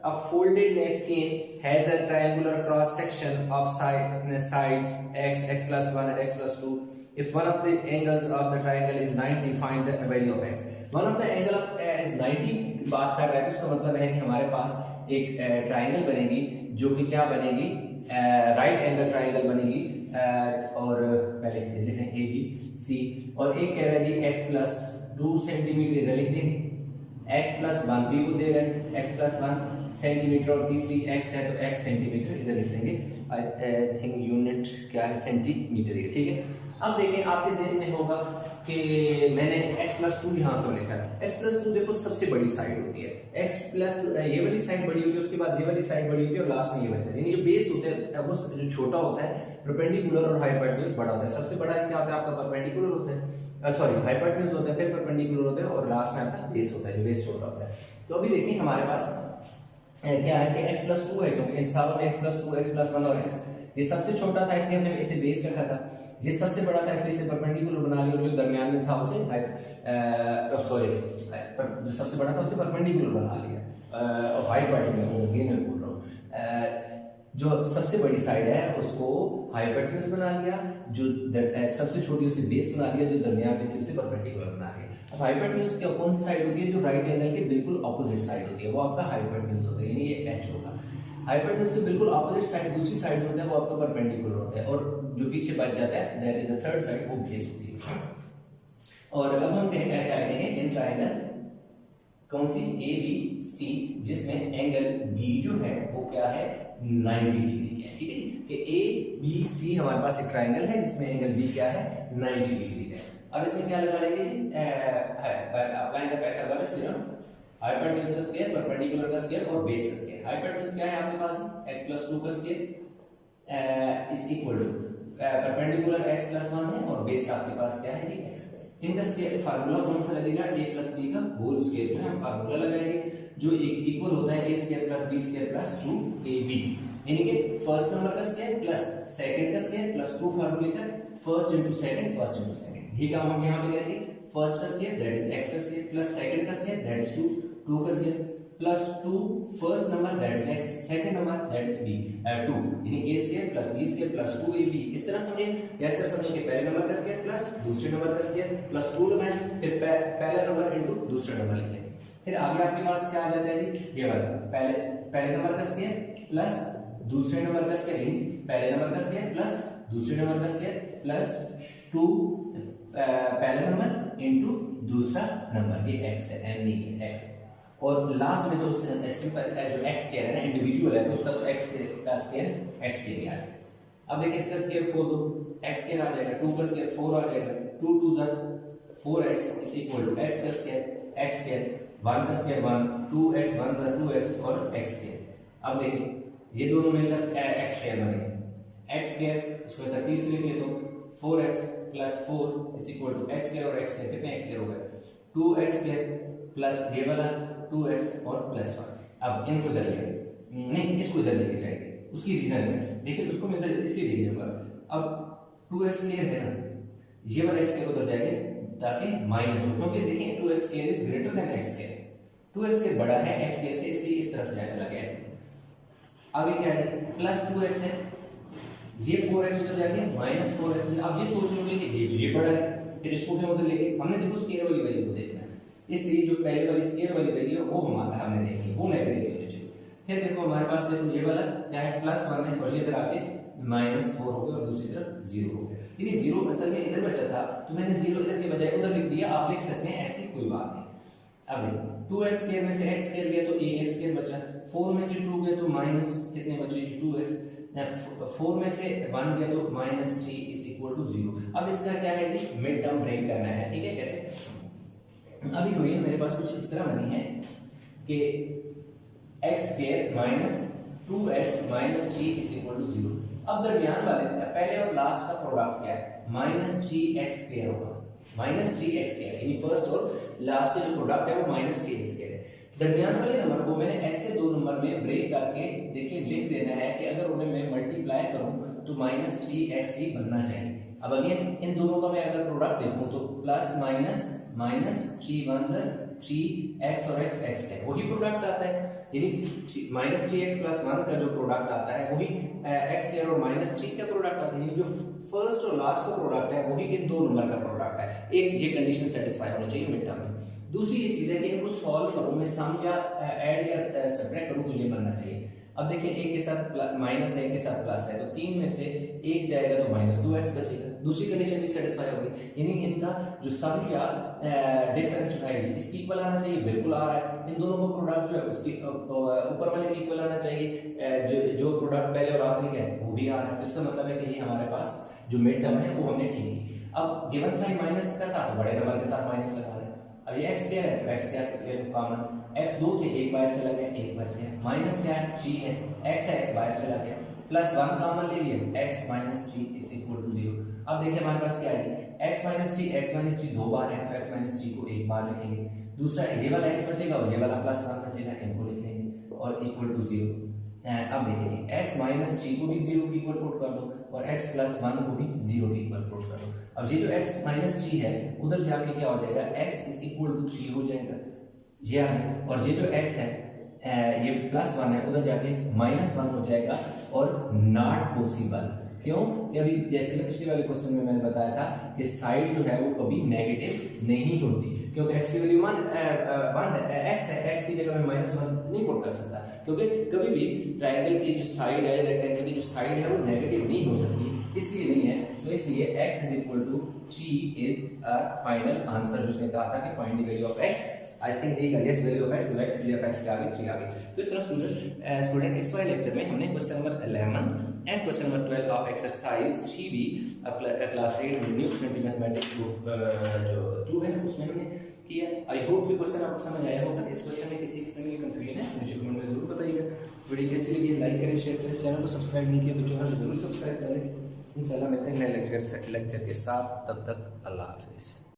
A folded napkin has a triangular cross section of sides x plus 1 and x plus 2. If one of the angles of the triangle is 90, find the value of x. One of the angle of is 90 बात कर रहा है, तो इसका मतलब है कि हमारे पास एक ट्राइंगल बनेगी जो कि क्या बनेगी, राइट एंगल ट्राइंगल बनेगी, और पहले लिखें ए बी सी, और एक कह रहा है जी x प्लस 2 सेंटीमीटर इधर लिख देंगे, x प्लस 1 बी को दे रहे हैं, x प्लस 1 सेंटीमीटर और तीसरी x है तो x सेंटीमीटर इधर लिख देंगे। आई थिंक यूनिट क्या है, सेंटीमीटर है, ठीक है। अब देखें आपके ज़हन में होगा कि मैंने x प्लस 2 यहाँ पर लिखा है। x प्लस 2 देखो सबसे बड़ी साइड होती है, x प्लस ये वाली साइड बड़ी होती है, उसके बाद ये वाली साइड बड़ी होती है और लास्ट में ये वाली साइड, यानी जो बेस होता है वो जो छोटा होता है परपेंडिकुलर और हाइपोटेन्यूज बड़ा होता है। सबसे बड़ा क्या होता है आपका, परपेंडिकुलर होता है, सॉरी हाइपोटेन्यूज होता है, फिर परपेंडिकुलर होता है और लास्ट में आपका बेस होता है, जो बेस छोटा होता है। तो अभी देखिए हमारे पास क्या है कि x प्लस 2 है, क्योंकि इन सारों में x प्लस 2, x प्लस 1 और x, ये सबसे छोटा था इसलिए हमने इसे बेस रखा था, ये सबसे बड़ा था इसलिए इसे परपेंडिकुलर बना लिया, और जो दरमियान में था उसे सॉरी जो सबसे बड़ा था उसे परपेंडिकुलर बना लिया, और हाइपोटेन्यूज अगेन मैं बोल रहा हूँ, जो सबसे बड़ी साइड है उसको हाइपोटेन्यूज बना लिया, जो सबसे छोटी उसे बेस बना लिया, जो दरमियान में थी उसे परपेंडिकुलर बना लिया। अब हाइपोटेन्यूज की कौन सी साइड होती है, जो राइट एंगल के बिल्कुल ऑपोजिट साइड होती है, वो आपका हाइपोटेन्यूज होता है, यानी ये h होगा। हाइपोटेन्यूज के बिल्कुल ऑपोजिट साइड दूसरी साइड होता है, वो आपका परपेंडिकुलर होता है, और जो पीछे बच जाता है that is the third side, वो बेस होती है। और अब हम क्या करेंगे, इन ट्रायंगल कौन सी ए बी सी, जिसमें एंगल बी जो है वो क्या है 90 डिग्री है, ठीक है, कि ए बी सी हमारे पास एक ट्रायंगल है जिसमें एंगल बी क्या है 90 डिग्री है। अब इसमें क्या लगा लेंगे, applying the Pythagoras theorem, hypotenuse का स्क्वायर, परपेंडिकुलर का स्क्वायर और बेस का स्क्वायर। हाइपोटेन्यूज क्या है आपके पास, x प्लस 2 का square is equal to perpendicular x plus 1 है, और बेस आपके पास क्या है ये x है। इनका स्क्वायर फार्मूला कौन सा लगेगा, a प्लस b का होल स्क्वायर जो है हम फार्मूला लगाएंगे, जो इक्वल होता है a square plus b square plus 2ab, यानी कि फर्स्ट नंबर का स्क्वायर प्लस सेकंड का स्क्वायर प्लस 2 फार्मूले का first into second, first into second. ये काम हम यहां पे करेंगे, फर्स्ट का स्क्वायर दैट इज x का स्क्वायर प्लस सेकंड का स्क्वायर दैट इज 2 का square plus 2 first number that is x, second number that is b 2, यानी a square plus b square plus 2ab। इस तरह समझे, या इस तरह समझे कि पहले नंबर का स्क्वायर प्लस दूसरे नंबर का स्क्वायर प्लस 2 लगाएं, फिर पहला नंबर इनटू दूसरा नंबर लिख लें। फिर आगे आपके पास क्या आ जाता है, ये वाला पहले नंबर का स्क्वायर प्लस दूसरे नंबर का स्क्वायर, पहले नंबर का स्क्वायर प्लस दूसरे नंबर का स्क्वायर प्लस 2 पहला नंबर इनटू दूसरा नंबर, ये x है, n नहीं है x, और लास्ट में तो सिंपल जो x स्क्वायर है ना, इंडिविजुअल है, तो उसका तो x का स्क्वायर x स्क्वायर आ जाएगा। अब देखिए इसका स्क्वायर को दो, x स्क्वायर आ जाएगा, 2 का स्क्वायर 4 आ जाएगा, 2 2 जा 4x is equal to x का स्क्वायर x स्क्वायर, 1 का स्क्वायर 1, 2x 1 जा 2x और x स्क्वायर। अब देखिए ये दोनों मिलकर x स्क्वायर बनेगा, x स्क्वायर इसको तरतीब से लिख लेता हूं, 4x plus 4 is equal to x square और x स्क्वायर, कितने x स्क्वायर हो गए 2x स्क्वायर प्लस ये वाला 2x और प्लस 1। अब इनको इधर ले, नहीं इसको इधर लेके जाएंगे, उसकी रीजन है, देखिए उसको मैं इधर इसलिए ले जाऊंगा। अब 2x स्क्वायर है ना, ये वाला x स्क्वायर उधर जाएगा ताकि माइनस हो, क्योंकि देखिए 2x square is greater than x square, 2x square बड़ा है x स्क्वायर से, इसलिए इस तरफ चला गया x। आगे क्या है, प्लस 2x है, ये 4x उधर जाके माइनस 4x। अब ये सोच लो कि ये बड़ा है, फिर इसको भी उधर लेके हमने देखो स्क्वायर वाली वैल्यू को देखना है, इसलिए जो पहले वाली स्क्वायर वाली वैल्यू है वो हमने देखी, वो नेगेटिव होनी चाहिए। फिर देखो हमारे पास देखो ये वाला क्या है प्लस 1 है, और ये इधर आके माइनस 4 हो गया और दूसरी तरफ 0 हो गया, यानी 0 असल में इधर बचा था तो मैंने 0 इधर के बजाय उधर लिख दिया, आप लिख सकते हैं, ऐसी कोई बात नहीं। अब देखो 2x स्क्वायर में से x स्क्वायर गया तो ax स्क्वायर बचा, 4 में से 2 गया तो माइनस कितने बचे 2x, 4 में से 1 गया तो माइनस 3 इज इक्वल टू 0। अब इसका क्या है कि मिड टर्म ब्रेक करना है, ठीक है, कैसे, अभी कोई मेरे पास कुछ इस तरह बनी है कि x square minus 2x minus 3 is equal to 0। अब दरमियान वाले पहले और लास्ट का प्रोडक्ट क्या है, माइनस 3x स्क्वायर होगा, माइनस 3x स्क्वायर, यानी फर्स्ट और लास्ट का जो प्रोडक्ट है वो माइनस 3x स्क्वायर है। दरमियान वाले नंबर को मैंने ऐसे दो नंबर में ब्रेक करके देखिए लिख देना है कि अगर उन्हें मैं मल्टीप्लाई करूं तो माइनस 3x ही बनना चाहिए। अब अगेन इन दोनों का मैं अगर प्रोडक्ट देखूं तो प्लस माइनस माइनस 3 1 3x और x x है, वही प्रोडक्ट आता है। यानी -3x+1 का जो प्रोडक्ट आता है वही x स्क्वायर और -3 का प्रोडक्ट आता है, यानी जो फर्स्ट और लास्ट का प्रोडक्ट है वही इन दो नंबर का प्रोडक्ट है। एक ये कंडीशन सेटिस्फाई होनी चाहिए मिड टर्म में। दूसरी ये चीज है कि इनको सॉल्व करूं मैं, सम या ऐड या सब्ट्रैक्ट करूं तो ये बनना चाहिए। अब देखिए एक के साथ माइनस है, एक के साथ प्लस है, तो तीन में से एक जाएगा तो -2x बचेगा। दूसरी कंडीशन भी सेटिस्फाई होगी, यानी इनका जो सम या डिफरेंस जो है इसकी इक्वल आना चाहिए, बिल्कुल आ रहा है। इन दोनों का प्रोडक्ट जो है उसकी ऊपर वाले की इक्वल आना चाहिए, जो प्रोडक्ट पहले और आखिरी का है वो भी आ रहा है। तो इसका मतलब है कि ये हमारे पास जो मिड टर्म है वो हमने ठीक की। अब गिवन साइन माइनस का था तो बड़े नंबर के साथ माइनस लगा रहे हैं। अब ये x क्या है, तो x क्या है कॉमन, x 2 थे, एक बाहर चला गया, एक बच गया। माइनस क्या है 3 है, x है, x बाहर चला गया, +1 कॉमन ले लिया, x - 3 = 0। अब देखिए हमारे पास क्या है, x - 3 दो बार है तो x - 3 को एक बार लिखेंगे। दूसरा ये वाला x बचेगा और ये वाला +1 बचेगा, इनको लिख लेंगे और =0। अब देखिए x - 3 को भी 0 के इक्वल पुट कर दो और x + 1 को भी 0 के इक्वल पुट कर दो। अब ये जो x - 3 है उधर जाके क्या हो जाएगा, x = 3 हो जाएगा ये आगे, और ये जो x है ये +1 है उधर जाके -1 हो जाएगा और नॉट पॉसिबल। क्यों कि अभी जैसे पिछले वाले क्वेश्चन में मैंने बताया था कि साइड जो है वो कभी नेगेटिव नहीं होती, क्योंकि x की वैल्यू 1 x है, x की जगह में -1 नहीं पुट कर सकता, क्योंकि कभी भी ट्रायंगल की जो साइड है, रेक्टेंगल की जो साइड है वो नेगेटिव नहीं हो सकती, इसलिए नहीं है। तो इसलिए x = 3 is a final answer. जिसने कहा था कि find the value of x, I think देगा yes value of x, value of x के आगे 3 आ गई। तो इस तरह स्टूडेंट इस वाले लेक्चर में हमने question number 11 and question number 12 of exercise 3b of class 8 new student mathematics group जो 2 है उसमें हमने किया। आई होप ये क्वेश्चन आपको समझ आया होगा। इस क्वेश्चन में किसी किस्म की कंफ्यूजन है मुझे कमेंट में जरूर बताइएगा। वीडियो कैसी लगी लाइक करें, शेयर करें, चैनल को सब्सक्राइब नहीं किया तो चैनल को जरूर सब्सक्राइब करें। इंशाल्लाह मिलते हैं नए लेक्चर के साथ, तब तक अल्लाह हाफिज़।